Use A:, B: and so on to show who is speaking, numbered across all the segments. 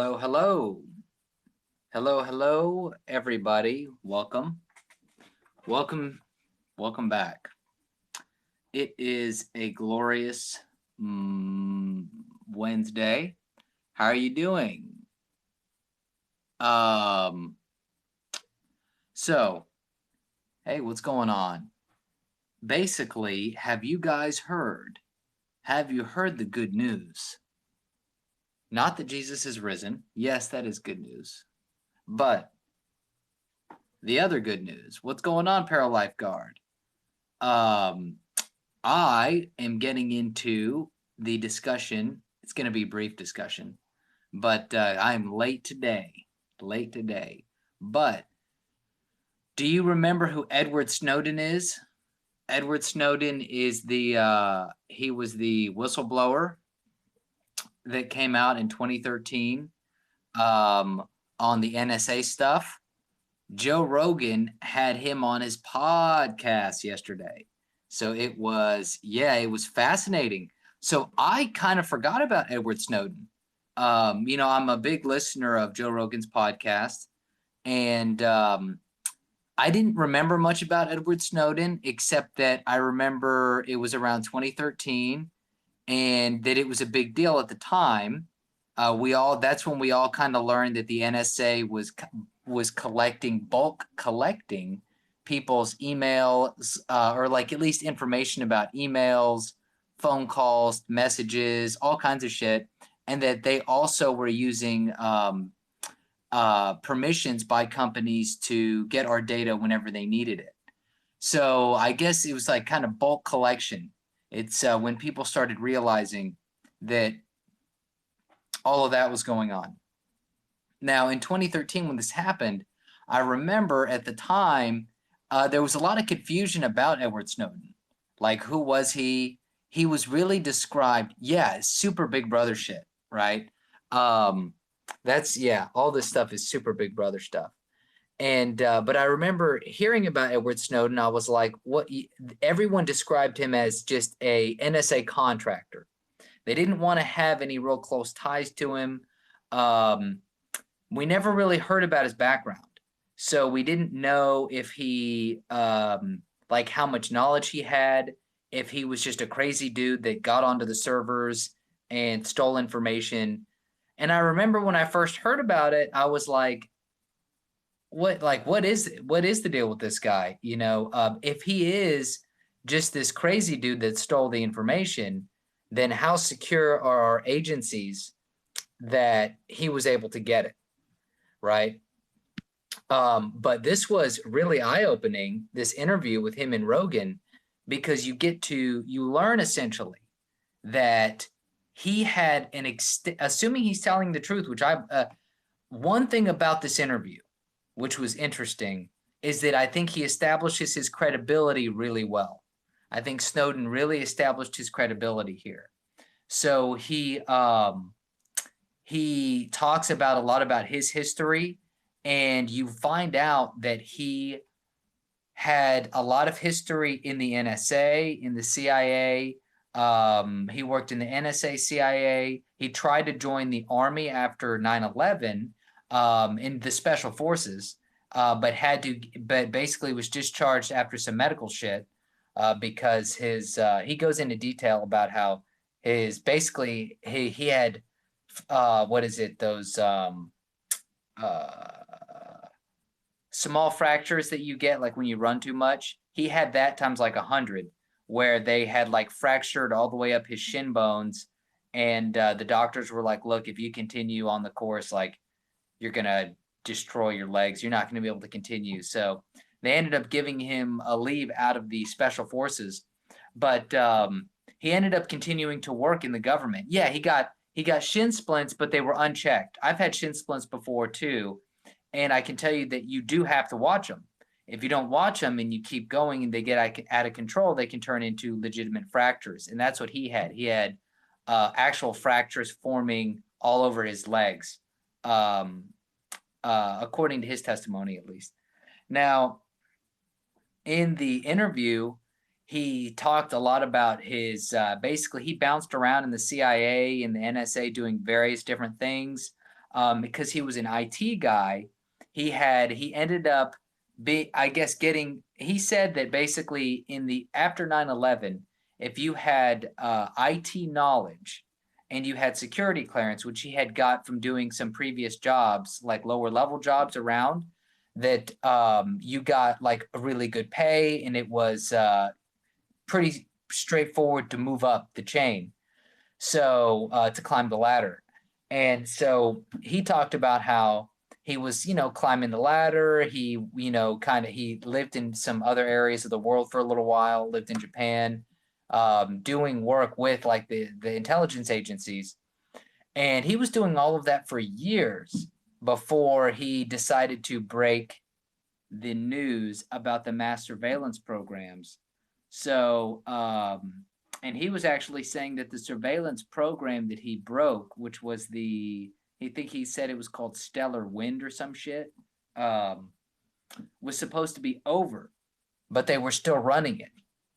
A: Hello, hello. Hello, hello, everybody. Welcome. Welcome, welcome back. It is a glorious Wednesday. How are you doing? Um, so, hey, what's going on? Basically, have you guys heard? Have you heard the good news? Not that Jesus is risen. Yes, that is good news. But the other good news, what's going on, Paralifeguard? Um, I am getting into the discussion. It's going to be a brief discussion, but I'm late today. Late today. But do you remember who Edward Snowden is? Edward Snowden is he was the whistleblower that came out in 2013 um, on the NSA stuff. Joe Rogan had him on his podcast yesterday. So it was fascinating. So I kind of forgot about Edward Snowden. I'm a big listener of Joe Rogan's podcast, and I didn't remember much about Edward Snowden except that I remember it was around 2013 and that it was a big deal at the time. That's when we all kind of learned that the NSA was bulk collecting people's emails or like at least information about emails, phone calls, messages, all kinds of shit, and that they also were using permissions by companies to get our data whenever they needed it. So I guess it was like kind of bulk collection. It's when people started realizing that all of that was going on. Now, in 2013, when this happened, I remember at the time there was a lot of confusion about Edward Snowden. Like, who was he? He was really described, yeah, super Big Brother shit, right? Um, all this stuff is super Big Brother stuff. And but I remember hearing about Edward Snowden. I was like, what? Everyone described him as just a NSA contractor. They didn't want to have any real close ties to him. Um, we never really heard about his background. So we didn't know if he, like how much knowledge he had, if he was just a crazy dude that got onto the servers and stole information. And I remember when I first heard about it, I was like, what is the deal with this guy? If he is just this crazy dude that stole the information, then how secure are our agencies that he was able to get it? Right. But this was really eye-opening, this interview with him and Rogan, because you learn essentially that he had assuming he's telling the truth, one thing about this interview, which was interesting, is that I think he establishes his credibility really well. I think Snowden really established his credibility here. So he talks about a lot about his history, and you find out that he had a lot of history in the NSA, in the CIA. He worked in the NSA, CIA. He tried to join the Army after 9/11 in the Special Forces, but basically was discharged after some medical shit because he goes into detail about how he had what is it, those uh, small fractures that you get like when you run too much. He had that times like 100, where they had like fractured all the way up his shin bones, and the doctors were like, "Look, if you continue on the course, like you're gonna destroy your legs. You're not going to be able to continue." So they ended up giving him a leave out of the special forces, but he ended up continuing to work in the government. Yeah, he got shin splints, but they were unchecked. I've had shin splints before too, and I can tell you that you do have to watch them. If you don't watch them and you keep going and they get out of control, they can turn into legitimate fractures. And that's what he had. He had actual fractures forming all over his legs, according to his testimony, at least. Now, in the interview, he talked a lot about basically, he bounced around in the CIA and the NSA doing various different things. because he was an IT guy. He ended up he said that basically after 9/11, if you had IT knowledge and you had security clearance, which he had got from doing some previous jobs, like lower level jobs around, that you got like a really good pay, and it was pretty straightforward to move up the chain. So to climb the ladder. And so he talked about how he was, climbing the ladder. He, he lived in some other areas of the world for a little while, lived in Japan, doing work with like the intelligence agencies. And he was doing all of that for years before he decided to break the news about the mass surveillance programs. So, and he was actually saying that the surveillance program that he broke, which was he said it was called Stellar Wind or some shit, was supposed to be over, but they were still running it.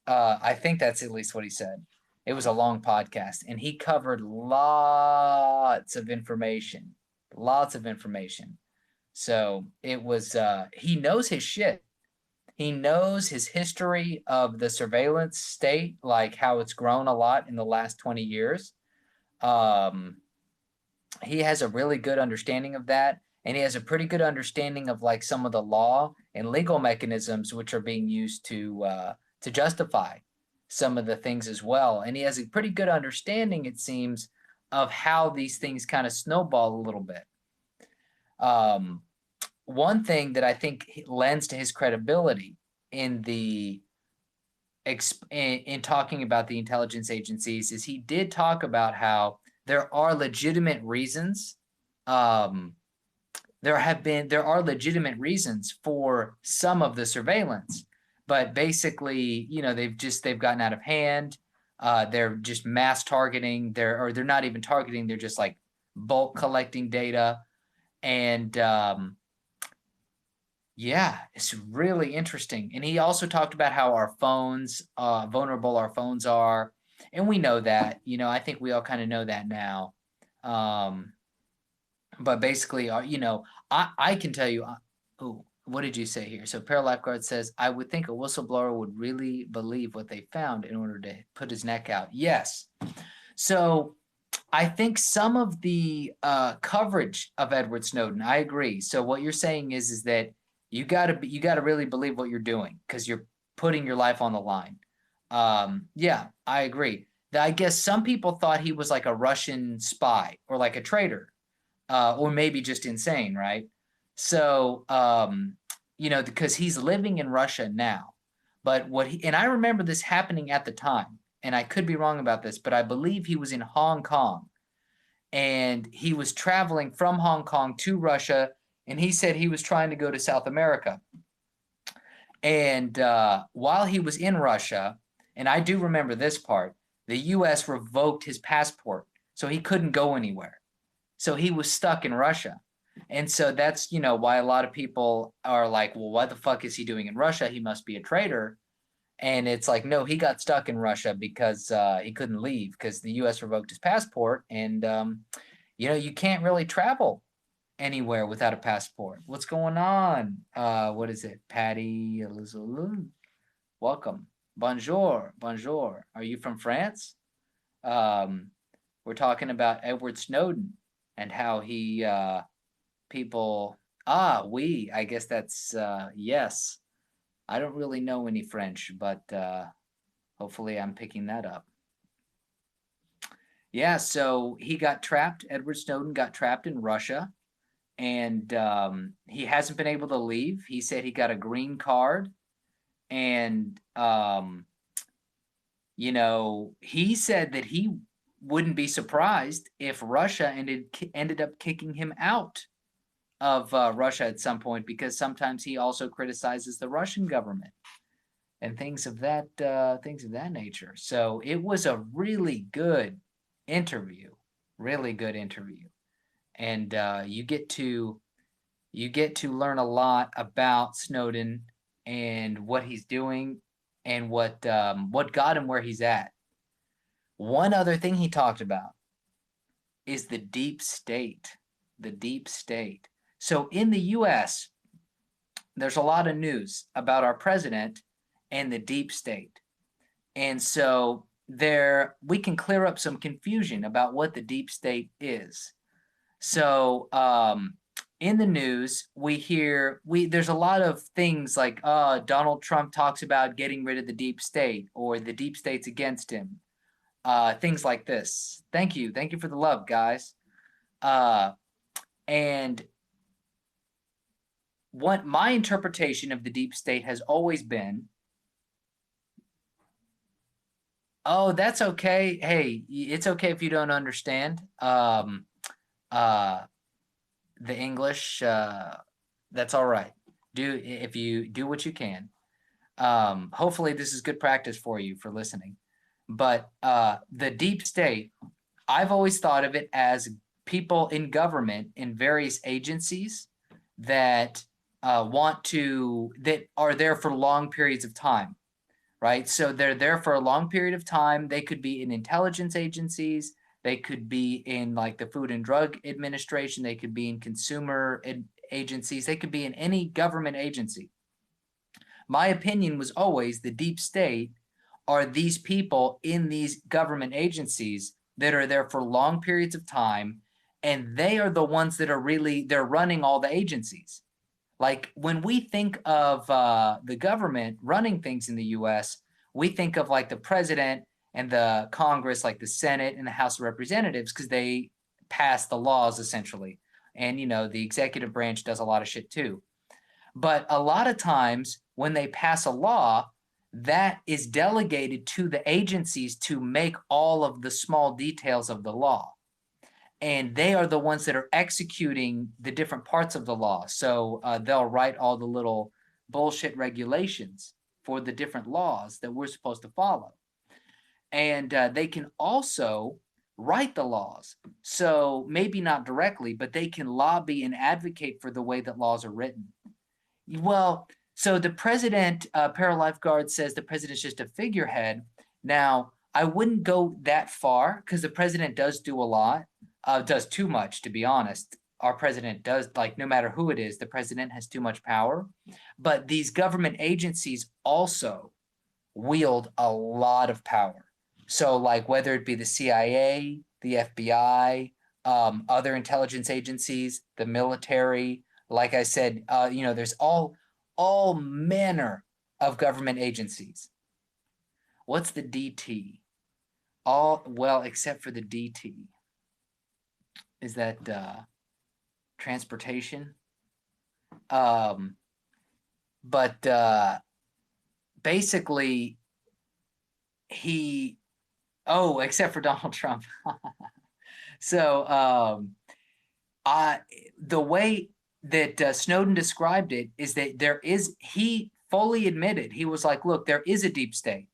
A: I think that's at least what he said. It was a long podcast, and he covered lots of information. So it was, he knows his shit. He knows his history of the surveillance state, like how it's grown a lot in the last 20 years. He has a really good understanding of that, and he has a pretty good understanding of like some of the law and legal mechanisms which are being used to justify some of the things as well. And he has a pretty good understanding, it seems, of how these things kind of snowball a little bit. One thing that I think lends to his credibility in talking about the intelligence agencies is he did talk about how there are legitimate reasons. There are legitimate reasons for some of the surveillance, but basically, they've gotten out of hand. They're just mass targeting. They're not even targeting. They're just like bulk collecting data. And yeah, it's really interesting. And he also talked about how our phones, vulnerable our phones are. And we know that, I think we all kind of know that now. But basically, I can tell you, what did you say here? So Paralifeguard says, I would think a whistleblower would really believe what they found in order to put his neck out. Yes. So I think some of the coverage of Edward Snowden, I agree. So what you're saying is that you gotta really believe what you're doing because you're putting your life on the line. Yeah, I agree. I guess some people thought he was like a Russian spy or like a traitor, or maybe just insane, right? So, because he's living in Russia now. But and I remember this happening at the time, and I could be wrong about this, but I believe he was in Hong Kong, and he was traveling from Hong Kong to Russia, and he said he was trying to go to South America. And while he was in Russia, and I do remember this part, the U.S. revoked his passport, so he couldn't go anywhere. So he was stuck in Russia. And so that's, why a lot of people are like, well, what the fuck is he doing in Russia? He must be a traitor. And it's like, no, he got stuck in Russia because he couldn't leave because the U.S. revoked his passport. And, you can't really travel anywhere without a passport. What's going on? What is it? Patty Elizabeth? Welcome. Bonjour. Bonjour. Are you from France? We're talking about Edward Snowden and how he people oui, I guess that's yes. I don't really know any French, but hopefully I'm picking that up. Yeah, so he got trapped. Edward Snowden got trapped in Russia, and he hasn't been able to leave. He said he got a green card, and he said that he wouldn't be surprised if Russia ended up kicking him out of Russia at some point, because sometimes he also criticizes the Russian government and things of that nature. So it was a really good interview, and you get to learn a lot about Snowden and what he's doing and what got him where he's at. One other thing he talked about is the deep state. The deep state. So in the US, there's a lot of news about our president and the deep state. And so there we can clear up some confusion about what the deep state is. So in the news, we hear there's a lot of things like Donald Trump talks about getting rid of the deep state or the deep state's against him. Things like this. Thank you for the love, guys. And what my interpretation of the deep state has always been, oh, that's okay. Hey, it's okay if you don't understand the English. That's all right. If you do what you can. Hopefully this is good practice for you for listening. But the deep state, I've always thought of it as people in government in various agencies that that are there for long periods of time, right? So they're there for a long period of time. They could be in intelligence agencies. They could be in like the Food and Drug Administration. They could be in consumer agencies. They could be in any government agency. My opinion was always the deep state are these people in these government agencies that are there for long periods of time, and they are the ones that are they're running all the agencies. Like when we think of the government running things in the US, we think of like the president and the Congress, like the Senate and the House of Representatives, because they pass the laws essentially. And, the executive branch does a lot of shit too. But a lot of times when they pass a law, that is delegated to the agencies to make all of the small details of the law. And they are the ones that are executing the different parts of the law. So they'll write all the little bullshit regulations for the different laws that we're supposed to follow. And they can also write the laws. So maybe not directly, but they can lobby and advocate for the way that laws are written. Well, so the president, Paralifeguard says the president's just a figurehead. Now, I wouldn't go that far because the president does do a lot, does too much, to be honest. Our president does, like, no matter who it is, the president has too much power. But these government agencies also wield a lot of power. So, like, whether it be the CIA, the FBI, other intelligence agencies, the military, like I said, there's all manner of government agencies. What's the DT? Well, except for the DT. Is that transportation? But basically, except for Donald Trump. So the way that Snowden described it is that he fully admitted, he was like, look, there is a deep state.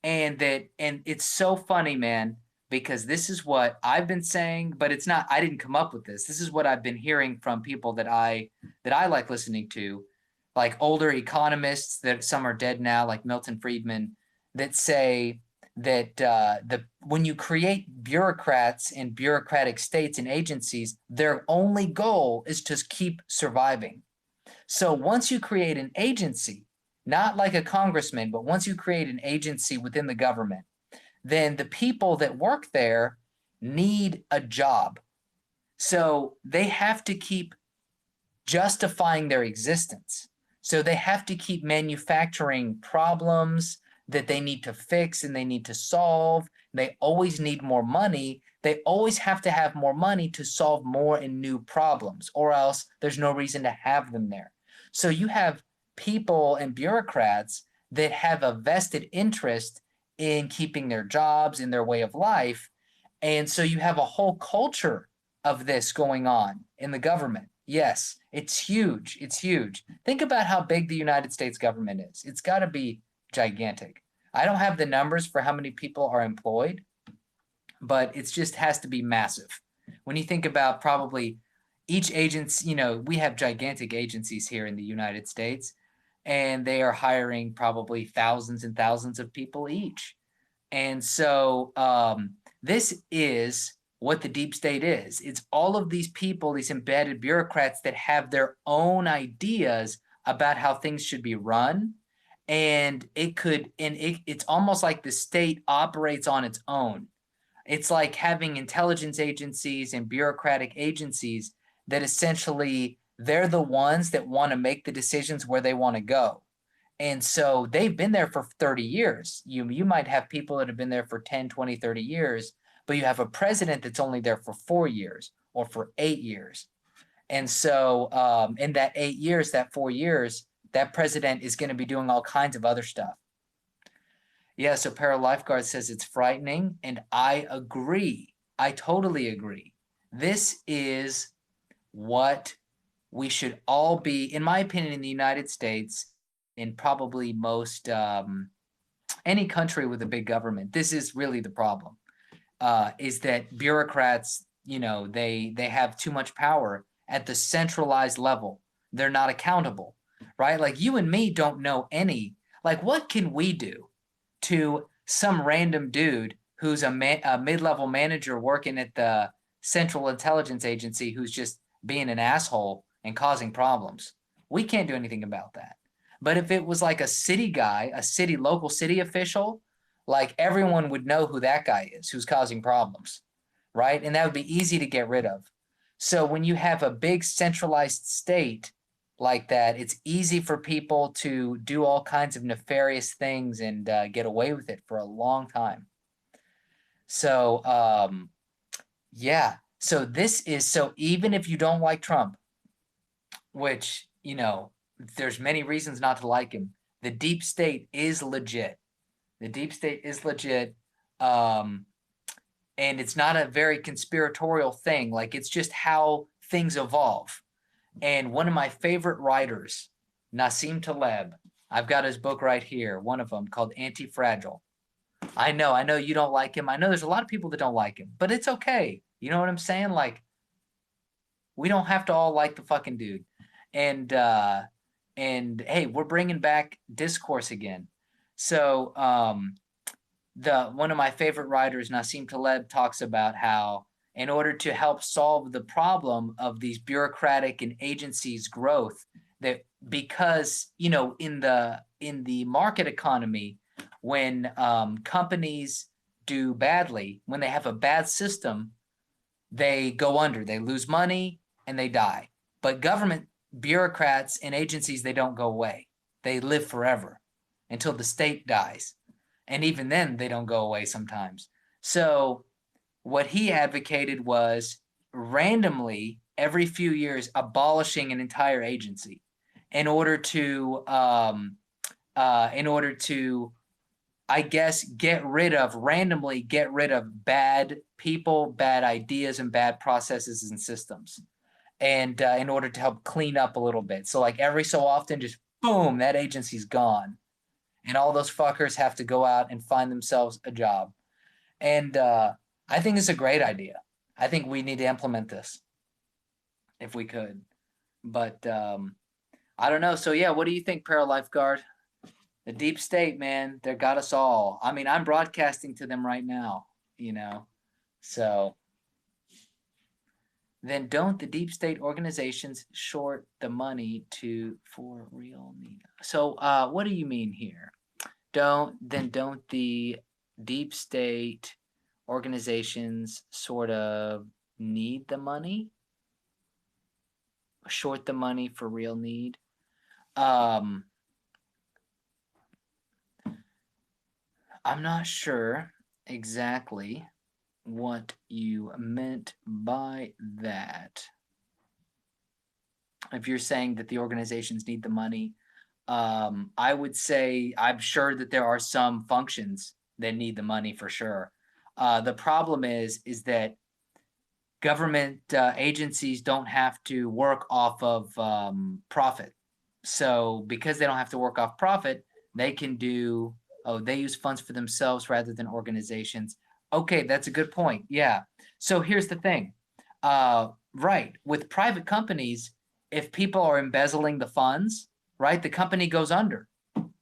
A: And it's so funny, man, because this is what I've been saying, but it's not, I didn't come up with this. This is what I've been hearing from people that I like listening to, like older economists that some are dead now, like Milton Friedman, that say that when you create bureaucrats and bureaucratic states and agencies, their only goal is to keep surviving. So once you create an agency, not like a congressman, but once you create an agency within the government, then the people that work there need a job. So they have to keep justifying their existence. So they have to keep manufacturing problems that they need to fix and they need to solve. They always need more money. They always have to have more money to solve more and new problems, or else there's no reason to have them there. So you have people and bureaucrats that have a vested interest in keeping their jobs, in their way of life. And so you have a whole culture of this going on in the government. Yes, it's huge. It's huge. Think about how big the United States government is. It's got to be gigantic. I don't have the numbers for how many people are employed, but it just has to be massive. When you think about probably each agency, we have gigantic agencies here in the United States, and they are hiring probably thousands and thousands of people each. And so this is what the deep state is. It's all of these people, these embedded bureaucrats that have their own ideas about how things should be run. And it's almost like the state operates on its own. It's like having intelligence agencies and bureaucratic agencies that essentially they're the ones that want to make the decisions where they want to go. And so they've been there for 30 years. You might have people that have been there for 10, 20, 30 years, but you have a president that's only there for 4 years or for 8 years. And so in that 8 years, that 4 years, that president is going to be doing all kinds of other stuff. Yeah, so Para Lifeguard says it's frightening, and I agree. I totally agree. This is what we should all be, in my opinion, in the United States, in probably most any country with a big government. This is really the problem, is that bureaucrats, they have too much power at the centralized level. They're not accountable, right? Like you and me don't know like what can we do to some random dude who's a mid-level manager working at the Central Intelligence Agency who's just being an asshole and causing problems? We can't do anything about that. But if it was like a city guy, local city official, like everyone would know who that guy is who's causing problems, right? And that would be easy to get rid of. So when you have a big centralized state like that, it's easy for people to do all kinds of nefarious things and get away with it for a long time. So, yeah. So even if you don't like Trump, which, there's many reasons not to like him, the deep state is legit. The deep state is legit. And it's not a very conspiratorial thing. Like, it's just how things evolve. And one of my favorite writers, Nassim Taleb, I've got his book right here, one of them called Anti-Fragile. I know you don't like him. I know there's a lot of people that don't like him, but it's okay. You know what I'm saying? Like, we don't have to all like the fucking dude. And hey, we're bringing back discourse again. So one of my favorite writers, Nassim Taleb, talks about how in order to help solve the problem of these bureaucratic and agencies' growth, that because in the market economy, when companies do badly, when they have a bad system, they go under, they lose money, and they die. But government bureaucrats and agencies, they don't go away. They live forever until the state dies. And even then, they don't go away sometimes. So what he advocated was randomly, every few years, abolishing an entire agency in order to, I guess, randomly get rid of bad people, bad ideas, and bad processes and systems. And in order to help clean up a little bit. So like every so often, just boom, that agency's gone. And all those fuckers have to go out and find themselves a job. And I think it's a great idea. I think we need to implement this if we could. But I don't know. So yeah, what do you think, Para Lifeguard? The deep state, man, they got us all. I mean, I'm broadcasting to them right now, So then don't the deep state organizations short the money for real need? So what do you mean here? Don't the deep state organizations sort of need the money? Short the money for real need? I'm not sure exactly what you meant by that. If you're saying that the organizations need the money, I would say I'm sure that there are some functions that need the money for sure. The problem is that government agencies don't have to work off of profit. So because they don't have to work off profit, they can they use funds for themselves rather than organizations. Okay, that's a good point. Yeah. So here's the thing. Right. With private companies, if people are embezzling the funds, right, the company goes under,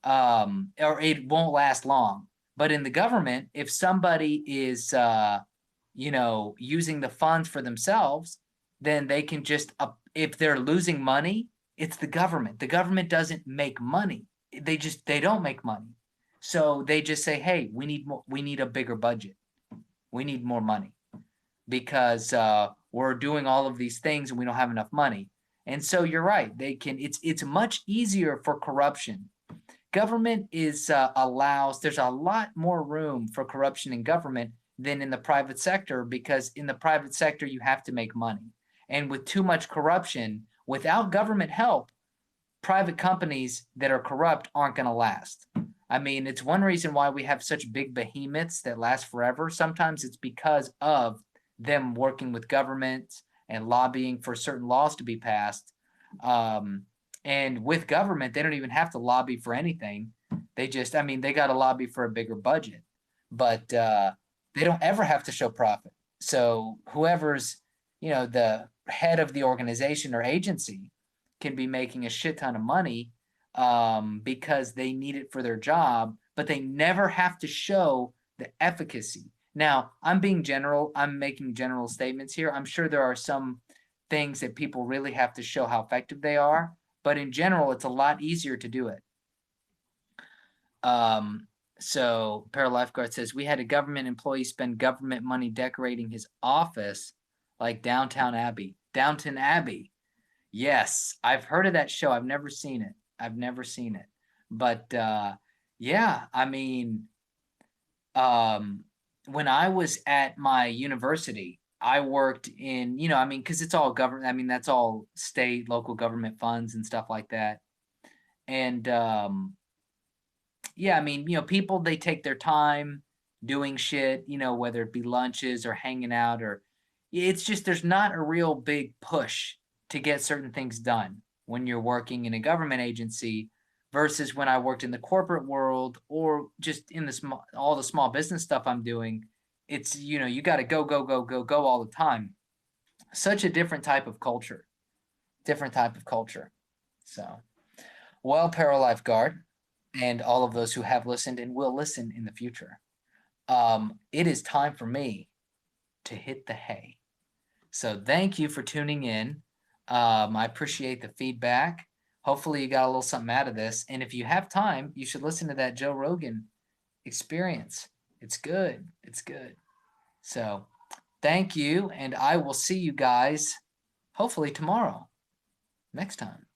A: or it won't last long. But in the government, if somebody is, using the funds for themselves, then they can just, if they're losing money, it's the government. The government doesn't make money. They don't make money. So they just say, hey, we need a bigger budget. We need more money because we're doing all of these things and we don't have enough money. And so you're right. It's much easier for corruption. Government there's a lot more room for corruption in government than in the private sector, because in the private sector, you have to make money. And with too much corruption, without government help, private companies that are corrupt aren't going to last. I mean, it's one reason why we have such big behemoths that last forever. Sometimes it's because of them working with governments and lobbying for certain laws to be passed. And with government, they don't even have to lobby for anything. They got to lobby for a bigger budget, but they don't ever have to show profit. So whoever's, the head of the organization or agency can be making a shit ton of money because they need it for their job, but they never have to show the efficacy. Now, I'm making general statements here. I'm sure there are some things that people really have to show how effective they are, but in general, it's a lot easier to do it. So Paralifeguard says, we had a government employee spend government money decorating his office like Downton Abbey. Downton Abbey. Yes, I've heard of that show. I've never seen it. But yeah, I mean, when I was at my university, I worked in, because it's all government. That's all state, local government funds and stuff like that. And yeah, people, they take their time doing shit, whether it be lunches or hanging out, or it's just there's not a real big push to get certain things done when you're working in a government agency versus when I worked in the corporate world or just in all the small business stuff I'm doing. It's, you got to go all the time. Such a different type of culture. So, well, Paralifeguard, and all of those who have listened and will listen in the future, it is time for me to hit the hay. So thank you for tuning in. I appreciate the feedback. Hopefully you got a little something out of this. And if you have time, you should listen to that Joe Rogan Experience. It's good. So thank you. And I will see you guys hopefully tomorrow, next time.